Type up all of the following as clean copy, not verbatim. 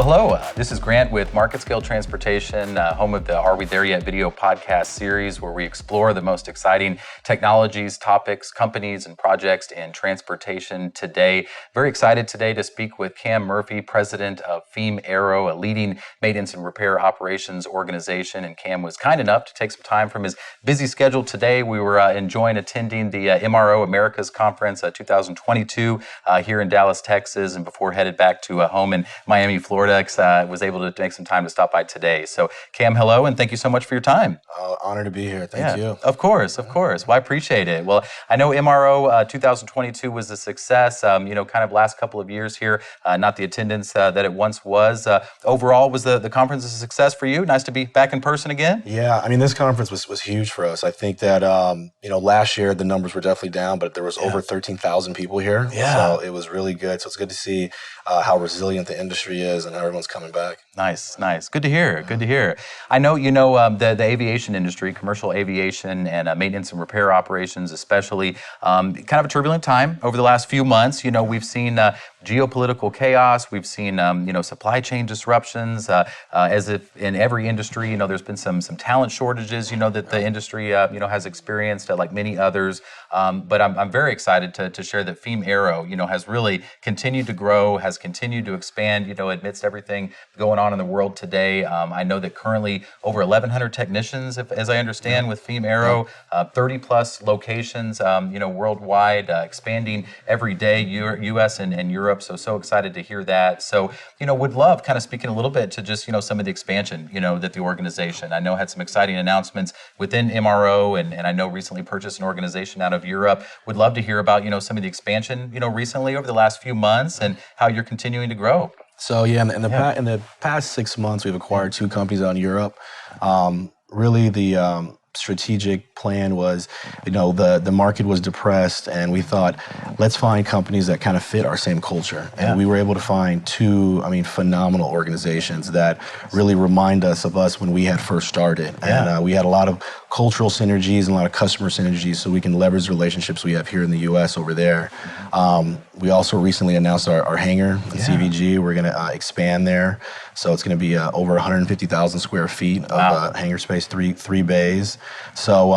Well, hello. This is Grant with Market Scale Transportation, home of the Are We There Yet video podcast series, where we explore the most exciting technologies, topics, companies, and projects in transportation today. Very excited today to speak with Cam Murphy, president of FEAM Aero, a leading maintenance and repair operations organization. And Cam was kind enough to take some time from his busy schedule today. We were enjoying attending the MRO Americas conference 2022 here in Dallas, Texas, and before headed back to home in Miami, Florida. Was able to make some time to stop by today. So, Cam, hello, and thank you so much for your time. Honor to be here. Thank you. Of course. Well, I appreciate it. Well, I know MRO 2022 was a success. Kind of last couple of years here, not the attendance that it once was. Overall, was the conference a success for you? Nice to be back in person again? Yeah, I mean, this conference was huge for us. I think that, last year the numbers were definitely down, but there was over 13,000 people here. Yeah. So it was really good. So it's good to see how resilient the industry is and how everyone's coming back. Nice. Good to hear. I know the aviation industry, commercial aviation and maintenance and repair operations especially, kind of a turbulent time over the last few months. We've seen geopolitical chaos. We've seen supply chain disruptions. As if in every industry, there's been some talent shortages. That the industry has experienced, like many others. But I'm very excited to share that FEAM Aero has really continued to grow, has continued to expand. Amidst everything going on in the world today. I know that currently over 1,100 technicians, as I understand, with FEAM Aero, 30 plus locations, worldwide, expanding every day, U.S. and Europe. So excited to hear that. So, would love kind of speaking a little bit to just, some of the expansion, that the organization, I know had some exciting announcements within MRO, and I know recently purchased an organization out of Europe. Would love to hear about, some of the expansion, recently over the last few months and how you're continuing to grow. So in the past 6 months, we've acquired 2 companies out in Europe. Really, the strategic plan was, the market was depressed, and we thought, let's find companies that kind of fit our same culture. And we were able to find 2, phenomenal organizations that really remind us of us when we had first started. And we had a lot of cultural synergies and a lot of customer synergies, so we can leverage the relationships we have here in the U.S. over there. We also recently announced our hangar in CVG. We're going to expand there. So it's going to be over 150,000 square feet of hangar space, three bays. So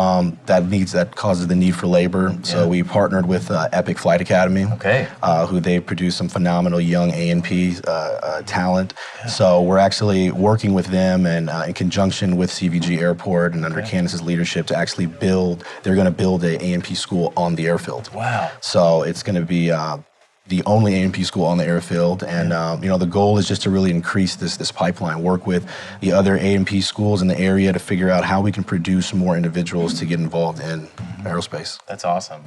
that causes the need for labor. Yeah. So we partnered with Epic Flight Academy, who they produce some phenomenal young A&P talent. Yeah. So we're actually working with them and in conjunction with CVG Airport and under Candace's leadership to actually they're going to build a A&P school on the airfield. Wow. So it's going to be the only A&P school on the airfield, and the goal is just to really increase this pipeline, work with the other A&P schools in the area to figure out how we can produce more individuals to get involved in aerospace. That's awesome.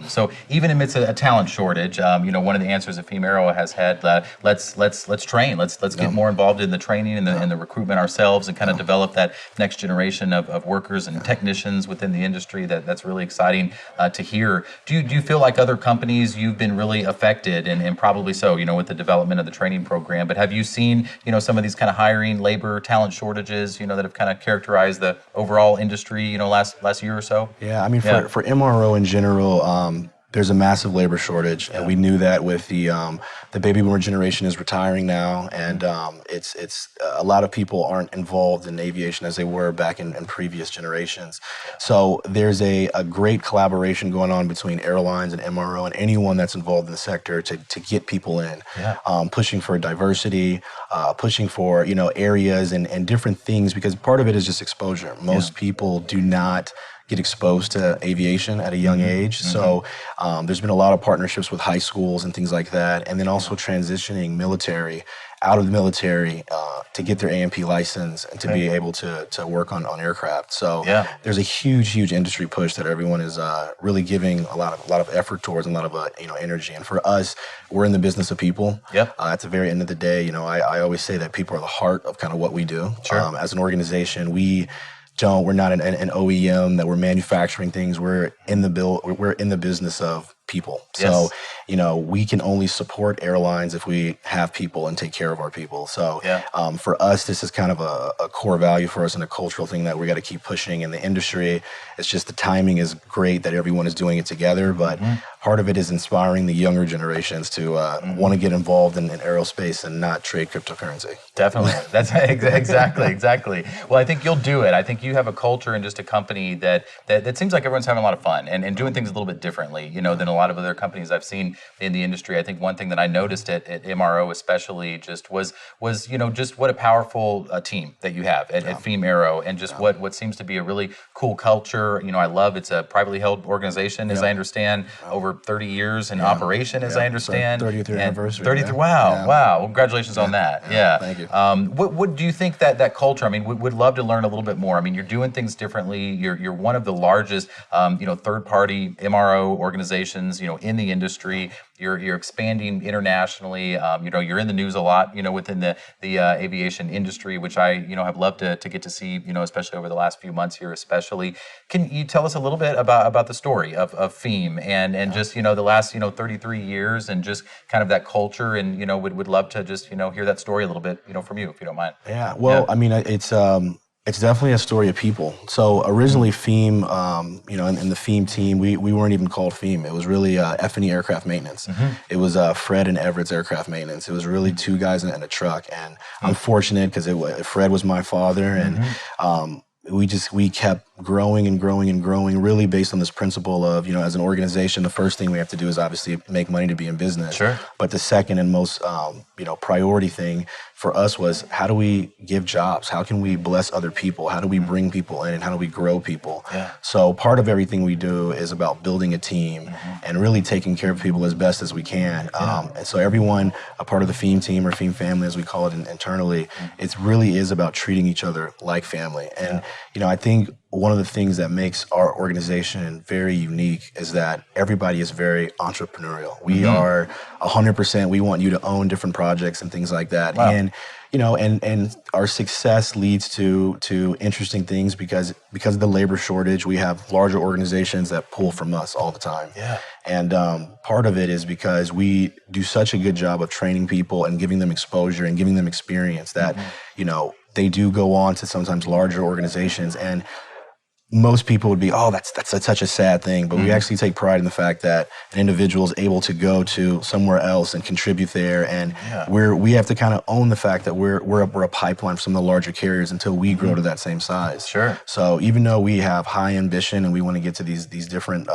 So even amidst a talent shortage, one of the answers that FEAM Aero has had, let's train, let's get more involved in the training and the recruitment ourselves, and kind of develop that next generation of workers and technicians within the industry. That's really exciting to hear. Do you feel like other companies you've been really affected, and probably so, with the development of the training program, but have you seen, some of these kind of hiring, labor, talent shortages, that have kind of characterized the overall industry, last year or so? Yeah, for MRO in general, there's a massive labor shortage, and we knew that with the baby boomer generation is retiring now, and it's a lot of people aren't involved in aviation as they were back in previous generations. So there's a great collaboration going on between airlines and MRO and anyone that's involved in the sector to get people in, pushing for diversity, pushing for areas and different things, because part of it is just exposure. Most people do not get exposed to aviation at a young age. So there's been a lot of partnerships with high schools and things like that. And then also transitioning military out of the military to get their A&P license and to be able to work on aircraft. So there's a huge industry push that everyone is really giving a lot of effort towards and a lot of energy. And for us, we're in the business of people. At the very end of the day, I always say that people are the heart of kind of what we do. Sure. As an organization, we're not an OEM that we're manufacturing things. We're in the business of people. So, we can only support airlines if we have people and take care of our people. So for us, this is kind of a core value for us and a cultural thing that we got to keep pushing in the industry. It's just the timing is great that everyone is doing it together, but part of it is inspiring the younger generations to want to get involved in aerospace and not trade cryptocurrency. Definitely. That's exactly. Well, I think you'll do it. I think you have a culture and just a company that seems like everyone's having a lot of fun and doing things a little bit differently, than a lot of other companies I've seen in the industry. I think one thing that I noticed at MRO especially just was just what a powerful team that you have at FEAM Aero, and just what seems to be a really cool culture. I love it's a privately held organization, as I understand, over 30 years in operation, as I understand. 30th year anniversary. 30th. Wow. Well, congratulations on that. Yeah. Thank you. What do you think that culture? I mean, would love to learn a little bit more. I mean, you're doing things differently. You're one of the largest, third-party MRO organizations, in the industry. You're expanding internationally. You're in the news a lot, within the aviation industry, which I, have loved to get to see, especially over the last few months here, especially. Can you tell us a little bit about the story of FEAM and just, the last, 33 years and just kind of that culture, and, would love to just, hear that story a little bit, from you, if you don't mind. Yeah. Well, I mean, it's definitely a story of people. So originally FEAM, in the FEAM team, we weren't even called FEAM. It was really F&E aircraft maintenance. It was Fred and Everett's aircraft maintenance. It was really two guys in a truck. And I'm fortunate because Fred was my father, and we kept growing and growing and growing, really based on this principle of, as an organization, the first thing we have to do is obviously make money to be in business. Sure. But the second and most, priority thing for us was, how do we give jobs? How can we bless other people? How do we bring people in? And how do we grow people? Yeah. So part of everything we do is about building a team and really taking care of people as best as we can. And so everyone, a part of the FEAM team, or FEAM family as we call it internally, it really is about treating each other like family. And, I think one of the things that makes our organization very unique is that everybody is very entrepreneurial. We are 100%, we want you to own different projects and things like that. Wow. And, and our success leads to interesting things because of the labor shortage. We have larger organizations that pull from us all the time. Yeah. And part of it is because we do such a good job of training people and giving them exposure and giving them experience that, they do go on to sometimes larger organizations. And most people would be, that's such a sad thing. But we actually take pride in the fact that an individual is able to go to somewhere else and contribute there. And we have to kind of own the fact that we're a pipeline for some of the larger carriers until we grow to that same size. Sure. So even though we have high ambition and we want to get to these different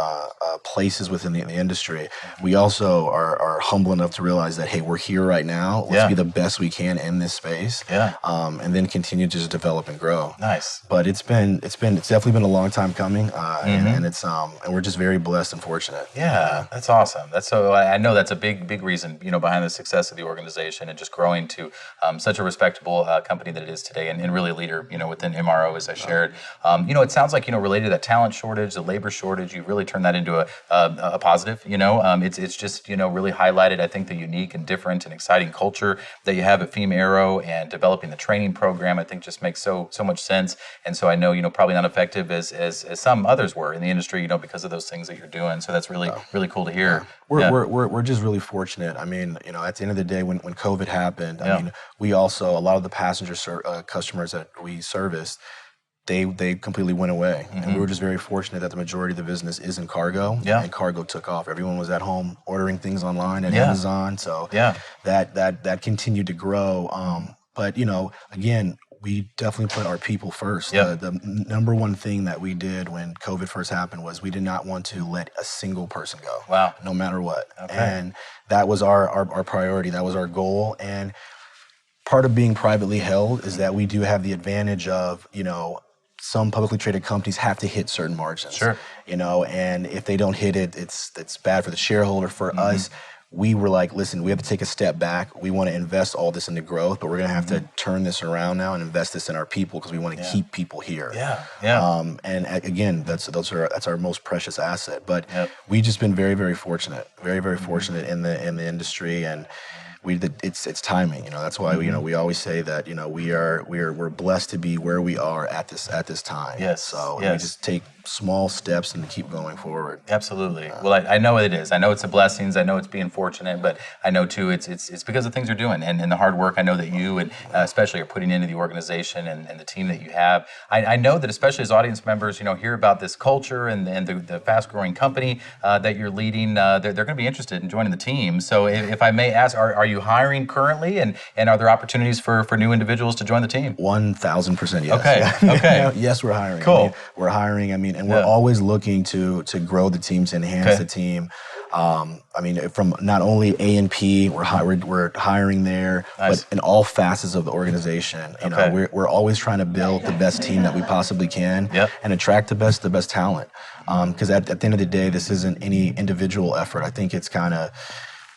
places within the industry, we also are humble enough to realize that, hey, we're here right now. Let's be the best we can in this space. Yeah. And then continue to just develop and grow. Nice. But it's definitely been a long time coming, and it's and we're just very blessed and fortunate. Yeah, that's awesome. I know that's a big reason, behind the success of the organization and just growing to such a respectable company that it is today, and really a leader, within MRO, as I shared. It sounds like, related to that talent shortage, the labor shortage, you really turned that into a positive. It's just, really highlighted, I think, the unique and different and exciting culture that you have at FEAM Aero, and developing the training program, I think, just makes so much sense. And so I know, probably not effective as some others were in the industry, because of those things that you're doing. So that's really cool to hear. We're just really fortunate. I mean, at the end of the day, when COVID happened, I mean, we also, a lot of the passenger customers that we serviced, they completely went away. And we were just very fortunate that the majority of the business is in cargo, and cargo took off. Everyone was at home ordering things online at Amazon. So that continued to grow. But, again, we definitely put our people first. The number one thing that we did when COVID first happened was we did not want to let a single person go. Wow. No matter what. Okay. And that was our priority. That was our goal. And part of being privately held is that we do have the advantage of, some publicly traded companies have to hit certain margins. Sure. And if they don't hit it, it's bad for the shareholder. For us, we were like, listen, we have to take a step back. We want to invest all this into growth, but we're going to have to turn this around now and invest this in our people because we want to keep people here. And again, that's our most precious asset. But we've just been very, very fortunate, very, very fortunate in the industry, and it's timing. That's why we always say that we're blessed to be where we are at this time. Yes. So we just small steps and to keep going forward. Absolutely. Well, I know it is. I know it's a blessings. I know it's being fortunate, but I know too it's because of things you're doing and the hard work I know that you and especially are putting into the organization and the team that you have. I know that especially as audience members, hear about this culture and the fast growing company that you're leading. They're going to be interested in joining the team. So if I may ask, are you hiring currently, and are there opportunities for new individuals to join the team? 1,000% yes. Okay. Okay. Yes, we're hiring. Cool. We're hiring. And we're always looking to grow the team, to enhance the team. From not only A&P, we're hiring there, Nice. but in all facets of the organization. We're always trying to build the best team that we possibly can, and attract the best talent. Because at the end of the day, this isn't any individual effort. I think it's kind of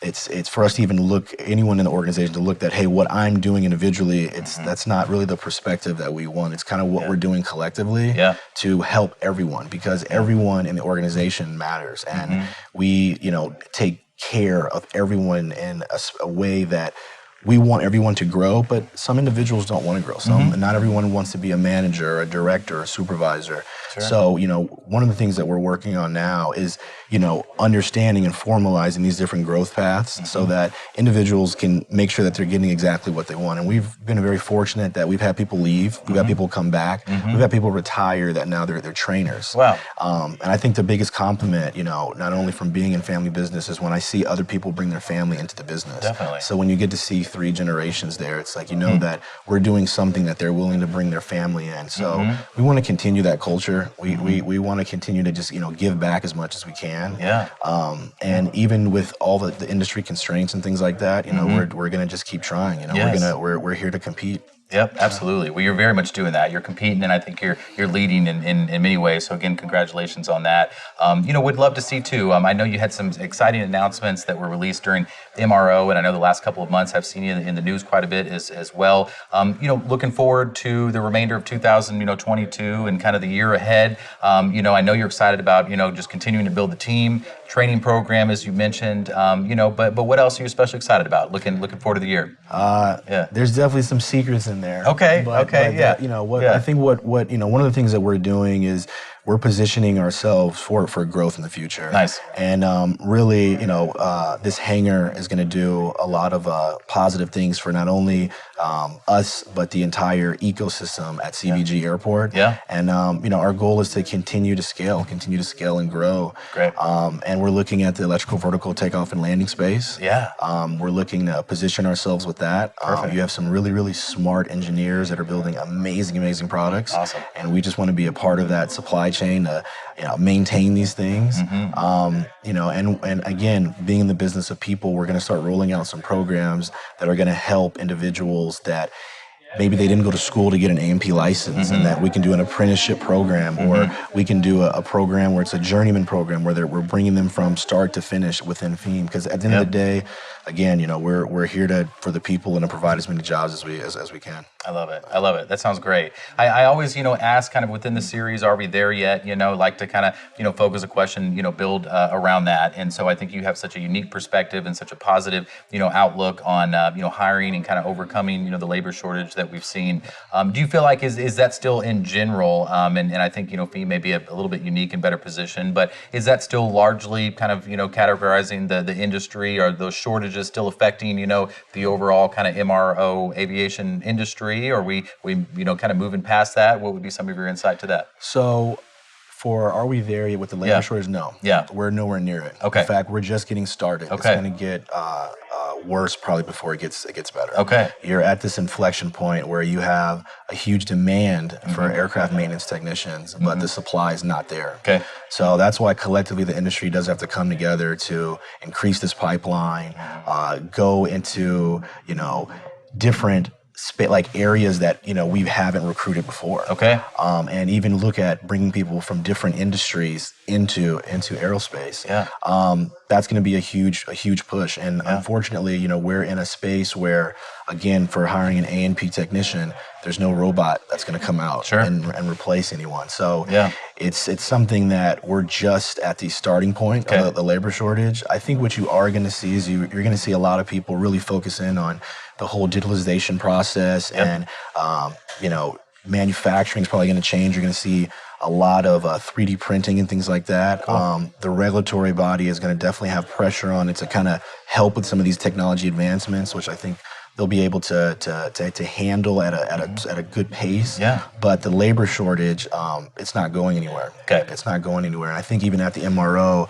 it's for us to even look, anyone in the organization to look at, hey, what I'm doing individually, that's not really the perspective that we want. It's kind of what we're doing collectively to help everyone, because everyone in the organization matters, and we take care of everyone in a way that we want everyone to grow, but some individuals don't want to grow. Not everyone wants to be a manager, a director, a supervisor. Sure. So, one of the things that we're working on now is, understanding and formalizing these different growth paths so that individuals can make sure that they're getting exactly what they want. And we've been very fortunate that we've had people leave, we've had people come back, we've had people retire that now they're trainers. Wow. And I think the biggest compliment, not only from being in family business, is when I see other people bring their family into the business. Definitely. So when you get to see 3 generations there, it's like, that we're doing something that they're willing to bring their family in. So we want to continue that culture. We want to continue to just, give back as much as we can. Yeah. And even with all the industry constraints and things like that, we're going to just keep trying. Yes. We're here to compete. Yep, absolutely. Well, you're very much doing that. You're competing, and I think you're leading in many ways. So again, congratulations on that. Would love to see too. I know you had some exciting announcements that were released during MRO, and I know the last couple of months I've seen you in the news quite a bit as well. Looking forward to the remainder of 2022 and kind of the year ahead. I know you're excited about just continuing to build the team, training program as you mentioned. But what else are you especially excited about? Looking forward to the year. There's definitely some secrets in there. Okay. I think what one of the things that we're doing is we're positioning ourselves for growth in the future. Nice. And really, this hangar is going to do a lot of positive things for not only us, but the entire ecosystem at CVG Airport. Yeah. And our goal is to continue to scale and grow. Great. And we're looking at the electrical vertical takeoff and landing space. Yeah. We're looking to position ourselves with that. You have some really, really smart engineers that are building amazing products. Awesome. And we just want to be a part of that supply chain to maintain these things. And again, being in the business of people, we're going to start rolling out some programs that are going to help individuals that maybe they didn't go to school to get an A&P license, and that we can do an apprenticeship program, or we can do a program where it's a journeyman program where we're bringing them from start to finish within FEAM. Because at the end of the day, again, we're here for the people and to provide as many jobs as we can. I love it. That sounds great. I always, ask kind of within the series, are we there yet? Like to kind of, focus a question, build around that. And so I think you have such a unique perspective and such a positive, outlook on, hiring and kind of overcoming, the labor shortage that we've seen. Do you feel like is that still in general? And I think, FEAM may be a little bit unique and better positioned, but is that still largely kind of, categorizing the industry? Are those shortages still affecting, the overall kind of MRO aviation industry? Or are we kind of moving past that? What would be some of your insight to that? So, are we there yet with the labor shortage? No. Yeah. We're nowhere near it. Okay. In fact, we're just getting started. Okay. It's going to get worse probably before it gets better. Okay. You're at this inflection point where you have a huge demand for aircraft maintenance technicians, but the supply is not there. Okay. So that's why collectively the industry does have to come together to increase this pipeline, go into, different areas that we haven't recruited before. Okay. And even look at bringing people from different industries into aerospace. Yeah. That's going to be a huge push. And unfortunately, we're in a space where, again, for hiring an A&P technician, there's no robot that's going to come out and replace anyone. So it's something that we're just at the starting point of the labor shortage. I think what you are going to see is you're going to see a lot of people really focus in on the whole digitalization process and, manufacturing is probably going to change. You're going to see a lot of 3D printing and things like that. Cool. The regulatory body is going to definitely have pressure on it to kind of help with some of these technology advancements, which I think they'll be able to handle at a good pace. Yeah. But the labor shortage, it's not going anywhere. Okay. It's not going anywhere. And I think even at the MRO,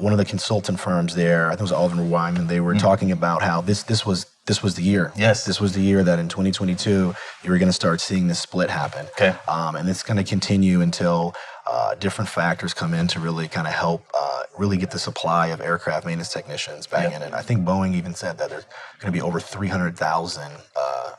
one of the consultant firms there, I think it was Oliver Wyman, they were talking about how this was the year. Yes. This was the year that in 2022 you were going to start seeing this split happen. Okay. And it's going to continue until different factors come in to really kind of help really get the supply of aircraft maintenance technicians back in. And I think Boeing even said that there's going to be over 300,000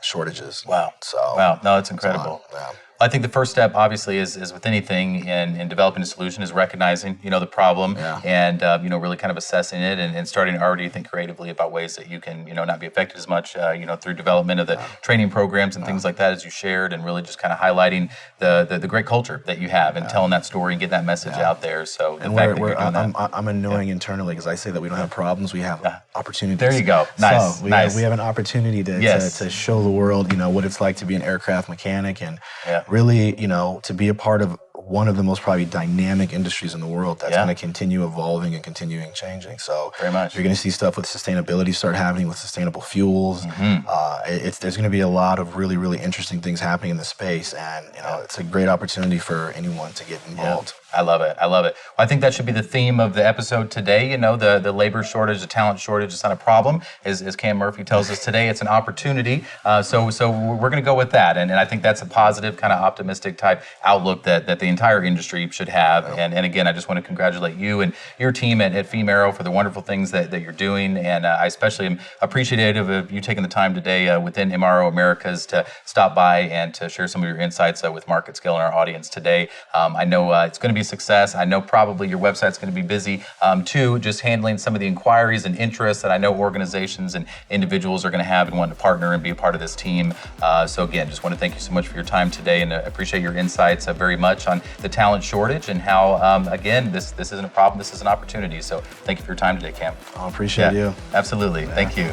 shortages. Wow. So wow. No, it's incredible. Yeah. I think the first step, obviously, is with anything in developing a solution is recognizing, the problem and, really kind of assessing it and starting to already think creatively about ways that you can, not be affected as much, through development of the training programs and things like that as you shared, and really just kind of highlighting the great culture that you have and telling that story and getting that message out there. So and I'm annoying internally because I say that we don't have problems, we have opportunities. There you go. Nice. So we have an opportunity to show the world, what it's like to be an aircraft mechanic and really, to be a part of one of the most probably dynamic industries in the world that's going to continue evolving and continuing changing. So very much. You're going to see stuff with sustainability start happening with sustainable fuels. There's going to be a lot of really, really interesting things happening in the space, and it's a great opportunity for anyone to get involved. I love it. Well, I think that should be the theme of the episode today. The labor shortage, the talent shortage is not a problem. As Cam Murphy tells us today, it's an opportunity. So we're going to go with that. And I think that's a positive, kind of optimistic type outlook that the entire industry should have. And again, I just want to congratulate you and your team at FEAM Aero for the wonderful things that you're doing. And I especially am appreciative of you taking the time today within MRO Americas to stop by and to share some of your insights with market scale and our audience today. I know it's going to be a success. I know probably your website's going to be busy too, just handling some of the inquiries and interests that I know organizations and individuals are going to have and want to partner and be a part of this team. So again, just want to thank you so much for your time today and appreciate your insights very much on the talent shortage and how, again, this isn't a problem, this is an opportunity. So thank you for your time today, Cam. I appreciate you. Absolutely. Thank you.